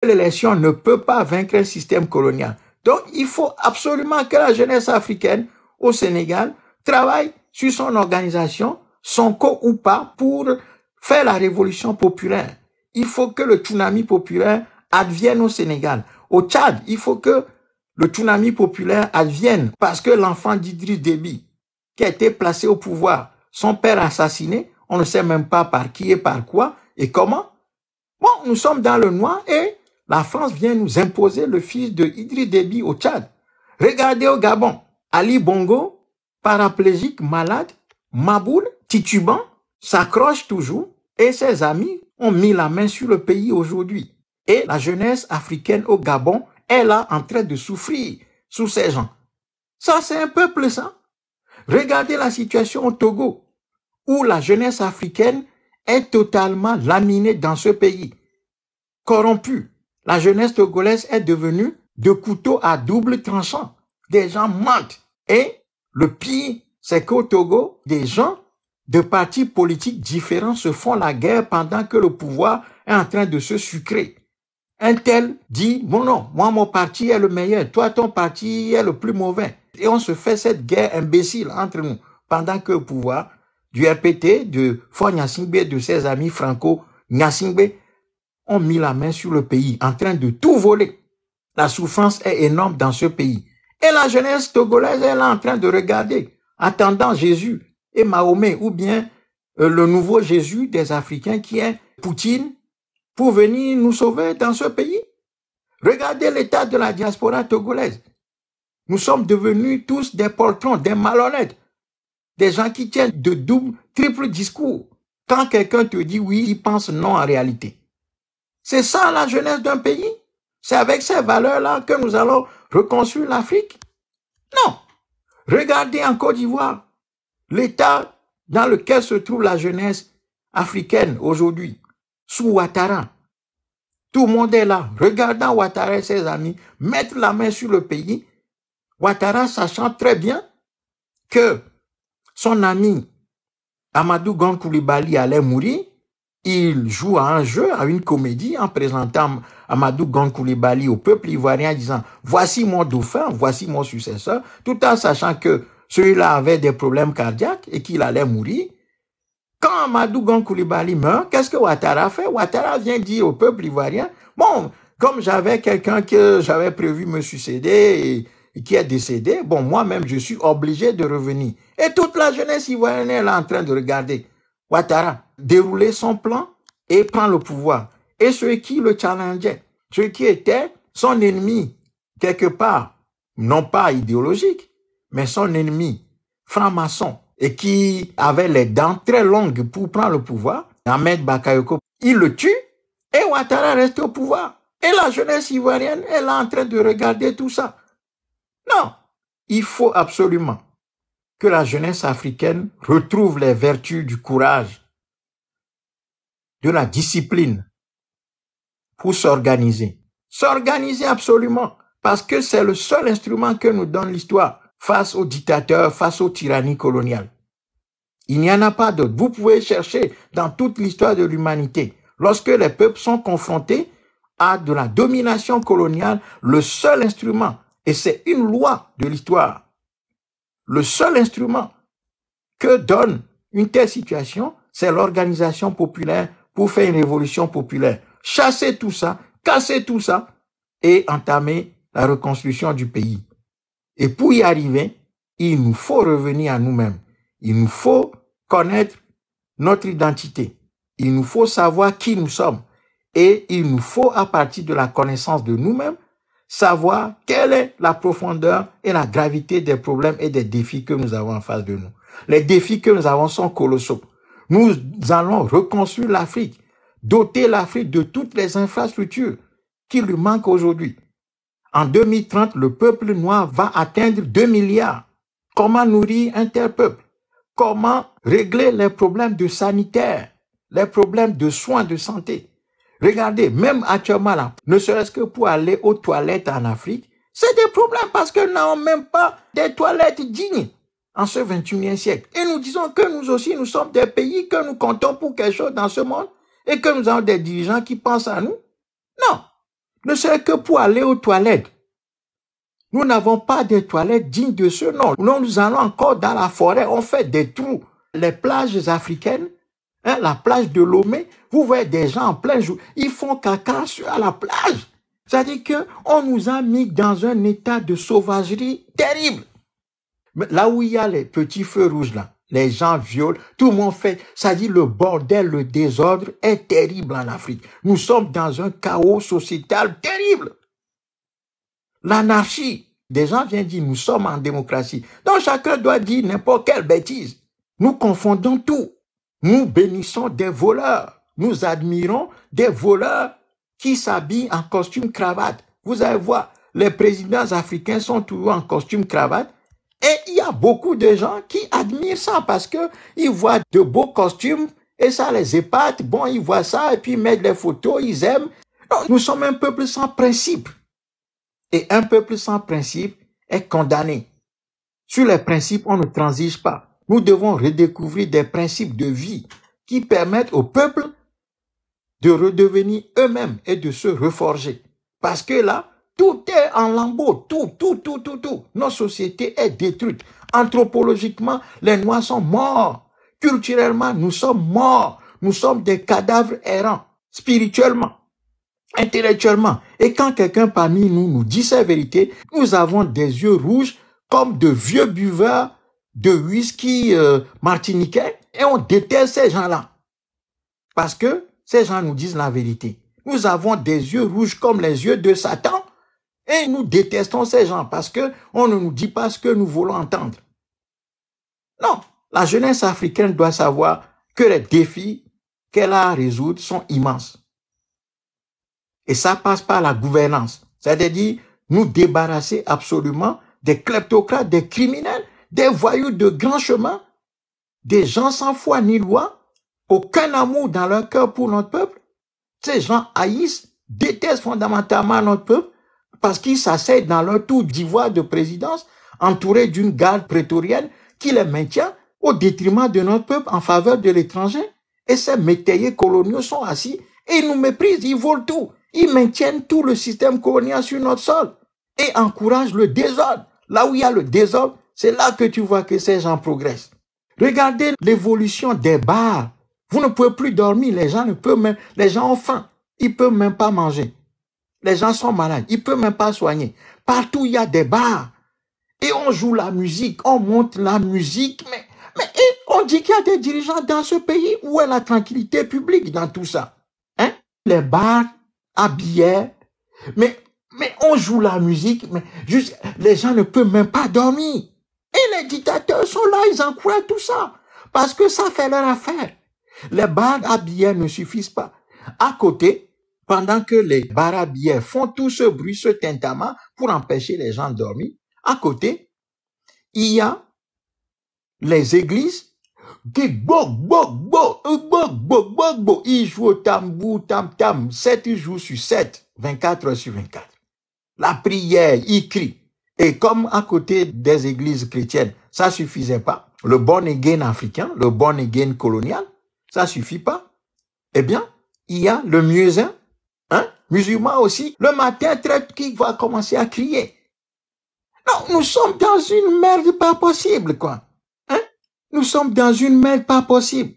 L'élection ne peut pas vaincre un système colonial. Donc, il faut absolument que la jeunesse africaine au Sénégal travaille sur son organisation, son co ou pas, pour faire la révolution populaire. Il faut que le tsunami populaire advienne au Sénégal. Au Tchad, il faut que le tsunami populaire advienne parce que l'enfant d'Idriss Déby, qui a été placé au pouvoir, son père assassiné, on ne sait même pas par qui et par quoi et comment. Bon, nous sommes dans le noir et la France vient nous imposer le fils de Idriss Déby au Tchad. Regardez au Gabon, Ali Bongo, paraplégique, malade, maboule, titubant, s'accroche toujours et ses amis ont mis la main sur le pays aujourd'hui. Et la jeunesse africaine au Gabon est là en train de souffrir sous ces gens. Ça, c'est un peuple, ça. Regardez la situation au Togo, où la jeunesse africaine est totalement laminée dans ce pays, corrompue. La jeunesse togolaise est devenue de couteau à double tranchant. Des gens mentent. Et le pire, c'est qu'au Togo, des gens de partis politiques différents se font la guerre pendant que le pouvoir est en train de se sucrer. Un tel dit, bon non, moi mon parti est le meilleur, toi ton parti est le plus mauvais. Et on se fait cette guerre imbécile entre nous, pendant que le pouvoir du RPT, de Faure Gnassingbé, de ses amis Franco Gnassingbé, ont mis la main sur le pays, en train de tout voler. La souffrance est énorme dans ce pays. Et la jeunesse togolaise est là en train de regarder, attendant Jésus et Mahomet, ou bien le nouveau Jésus des Africains qui est Poutine, pour venir nous sauver dans ce pays. Regardez l'état de la diaspora togolaise. Nous sommes devenus tous des poltrons, des malhonnêtes, des gens qui tiennent de double, triple discours. Quand quelqu'un te dit oui, il pense non en réalité. C'est ça la jeunesse d'un pays. C'est avec ces valeurs-là que nous allons reconstruire l'Afrique. Non. Regardez en Côte d'Ivoire l'état dans lequel se trouve la jeunesse africaine aujourd'hui, sous Ouattara. Tout le monde est là, regardant Ouattara et ses amis mettre la main sur le pays. Ouattara sachant très bien que son ami Amadou Gon Coulibaly allait mourir, il joue à un jeu, à une comédie, en présentant Amadou Gon Coulibaly au peuple ivoirien en disant « Voici mon dauphin, voici mon successeur », tout en sachant que celui-là avait des problèmes cardiaques et qu'il allait mourir. Quand Amadou Gon Coulibaly meurt, qu'est-ce que Ouattara fait? Ouattara vient dire au peuple ivoirien « Bon, comme j'avais quelqu'un que j'avais prévu me succéder et qui est décédé, bon, moi-même, je suis obligé de revenir. » Et toute la jeunesse ivoirienne est là en train de regarder Ouattara dérouler son plan et prendre le pouvoir. Et ceux qui le challengeaient, ceux qui étaient son ennemi, quelque part, non pas idéologique, mais son ennemi franc-maçon, et qui avait les dents très longues pour prendre le pouvoir, Ahmed Bakayoko, il le tue, et Ouattara reste au pouvoir. Et la jeunesse ivoirienne est là en train de regarder tout ça. Non, il faut absolument que la jeunesse africaine retrouve les vertus du courage, de la discipline pour s'organiser. S'organiser absolument, parce que c'est le seul instrument que nous donne l'histoire face aux dictateurs, face aux tyrannies coloniales. Il n'y en a pas d'autre. Vous pouvez chercher dans toute l'histoire de l'humanité. Lorsque les peuples sont confrontés à de la domination coloniale, le seul instrument, et c'est une loi de l'histoire, le seul instrument que donne une telle situation, c'est l'organisation populaire pour faire une révolution populaire. Chasser tout ça, casser tout ça et entamer la reconstruction du pays. Et pour y arriver, il nous faut revenir à nous-mêmes. Il nous faut connaître notre identité. Il nous faut savoir qui nous sommes. Et il nous faut, à partir de la connaissance de nous-mêmes, savoir quelle est la profondeur et la gravité des problèmes et des défis que nous avons en face de nous. Les défis que nous avons sont colossaux. Nous allons reconstruire l'Afrique, doter l'Afrique de toutes les infrastructures qui lui manquent aujourd'hui. En 2030, le peuple noir va atteindre 2 milliards. Comment nourrir un tel peuple? Comment régler les problèmes de sanitaire, les problèmes de soins de santé? Regardez, même actuellement là, ne serait-ce que pour aller aux toilettes en Afrique, c'est des problèmes parce que nous n'avons même pas des toilettes dignes en ce 21e siècle. Et nous disons que nous aussi, nous sommes des pays que nous comptons pour quelque chose dans ce monde et que nous avons des dirigeants qui pensent à nous. Non. ne serait que pour aller aux toilettes. Nous n'avons pas de toilettes dignes de ce nom. Nous allons encore dans la forêt, on fait des trous. Les plages africaines, la plage de Lomé, vous voyez des gens en plein jour, ils font caca à la plage. C'est-à-dire qu'on nous a mis dans un état de sauvagerie terrible. Mais là où il y a les petits feux rouges là, les gens violent, tout le monde fait, ça dit le bordel, le désordre est terrible en Afrique. Nous sommes dans un chaos sociétal terrible. L'anarchie. Des gens viennent dire nous sommes en démocratie. Donc chacun doit dire n'importe quelle bêtise. Nous confondons tout. Nous bénissons des voleurs. Nous admirons des voleurs qui s'habillent en costume cravate. Vous allez voir, les présidents africains sont toujours en costume cravate. Et il y a beaucoup de gens qui admirent ça parce que ils voient de beaux costumes et ça les épate. Bon, ils voient ça et puis ils mettent des photos, ils aiment. Non, nous sommes un peuple sans principe. Et un peuple sans principe est condamné. Sur les principes, on ne transige pas. Nous devons redécouvrir des principes de vie qui permettent au peuple de redevenir eux-mêmes et de se reforger. Parce que là, tout est en lambeaux, tout. Notre société est détruite. Anthropologiquement, les Noirs sont morts. Culturellement, nous sommes morts. Nous sommes des cadavres errants. Spirituellement, intellectuellement. Et quand quelqu'un parmi nous nous dit sa vérité, nous avons des yeux rouges comme de vieux buveurs de whisky martiniquais et on déteste ces gens-là. Parce que ces gens nous disent la vérité. Nous avons des yeux rouges comme les yeux de Satan et nous détestons ces gens parce que on ne nous dit pas ce que nous voulons entendre. Non, la jeunesse africaine doit savoir que les défis qu'elle a à résoudre sont immenses. Et ça passe par la gouvernance. C'est-à-dire nous débarrasser absolument des kleptocrates, des criminels, des voyous de grand chemin, des gens sans foi ni loi, aucun amour dans leur cœur pour notre peuple. Ces gens haïssent, détestent fondamentalement notre peuple parce qu'ils s'asseyent dans leur tour d'ivoire de présidence entourés d'une garde prétorienne qui les maintient au détriment de notre peuple en faveur de l'étranger. Et ces métayers coloniaux sont assis et ils nous méprisent, ils volent tout. Ils maintiennent tout le système colonial sur notre sol et encouragent le désordre. Là où il y a le désordre, c'est là que tu vois que ces gens progressent. Regardez l'évolution des bars. Vous ne pouvez plus dormir, les gens ne peuvent même, les gens ont faim, ils peuvent même pas manger. Les gens sont malades, ils peuvent même pas soigner. Partout il y a des bars et on joue la musique, on monte la musique, mais on dit qu'il y a des dirigeants dans ce pays. Où est la tranquillité publique dans tout ça? Hein? Les bars à billets, mais on joue la musique, mais juste les gens ne peuvent même pas dormir. Et les dictateurs sont là, ils encouragent tout ça parce que ça fait leur affaire. Les bars à billets ne suffisent pas. À côté, pendant que les bars à billets font tout ce bruit, ce tintamarre pour empêcher les gens de dormir, à côté, il y a les églises qui ils jouent au tambour, tam-tam, 7 jours sur 7, 24 heures sur 24. La prière, ils crient. Et comme à côté des églises chrétiennes, ça suffisait pas. Le born again africain, le born again colonial, ça suffit pas. Eh bien, il y a le muezzin, musulman aussi, le matin, qui va commencer à crier. Non, nous sommes dans une merde pas possible, quoi. Nous sommes dans une merde pas possible.